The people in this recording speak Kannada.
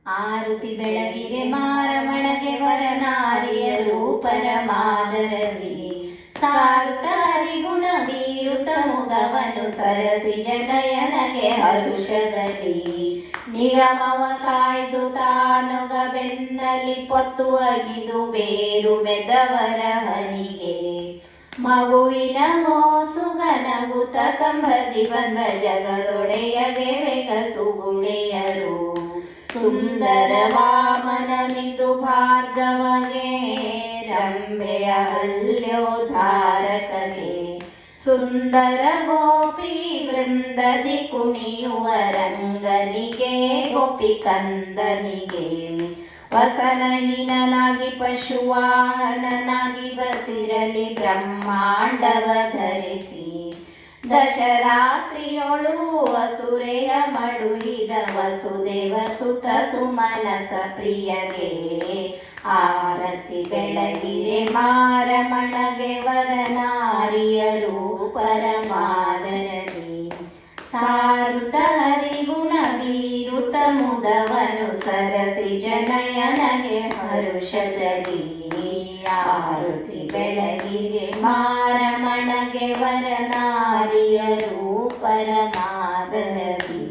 ಆರುತಿ ಬೆಳಗಿಗೆ ಮಾರಮಣಗೆ ವರನಾರಿಯರು ಪರಮಾದರದಿ ಸಾರುತ್ತ ಹರಿಗುಣ ಬೀರುತ್ತ ಮುದವನು ಸರಸಿ ಜನಯನಗೆ ಹರುಷದಲ್ಲಿ ನಿಗಮವ ಕಾಯ್ದು ತಾನುಗ ಬೆನ್ನಲಿ ಪೊತ್ತು ಅಗಿದು ಬೇರು ಮೆದವರ ಹನಿಗೆ ಮಗುವಿನ ಮೋಸುಗನಗುತ ಕಂಬದಿ ಬಂದ ಜಗದೊಡೆಯಗೆ ವೆಗಸು ಗುಣೆಯರು ಸುಂದರ ವಾಮನ ಮಿಂದು ಭಾರ್ಗವಗೆ ರಂಭೆಯ ಹಲ್ಯೋದ್ಧಾರಕಗೆ ಸುಂದರ ಗೋಪಿ ವೃಂದದಿ ಕುಣಿಯುವ ರಂಗನಿಗೆ ಗೋಪಿ ಕಂದನಿಗೆ ವಸನಹೀನನಾಗಿ ಪಶುವಾಹನನಾಗಿ ಬಸಿರಲಿ ಬ್ರಹ್ಮಾಂಡವ ಧರಿಸಿ ದಶರಾತ್ರಿಯೊಳು ವಸುರೆಯ ಮಡುಹಿದ ವಸುದೇವ ಸುತ ಸುಮನಸ ಪ್ರಿಯಗೆ ಆರತಿ ಬೆಳಗಿರೆ ಮಾರಮಣಗೆ ವರನಾರಿಯರು ಪರಮಾದರದಿ ಸಾರುತ ಹರಿಗುಣ ಬೀರುತ ಮುದವನು ಸರಸಿ ಜನಯನಗೆ ಹರುಷದಲ್ಲಿ ಆರುತಿ ಬೆಳಗಿರೆ ಮಾರಮಣಗೆ ವರನಾರಿಯರು ಪರಮಾದರದಿ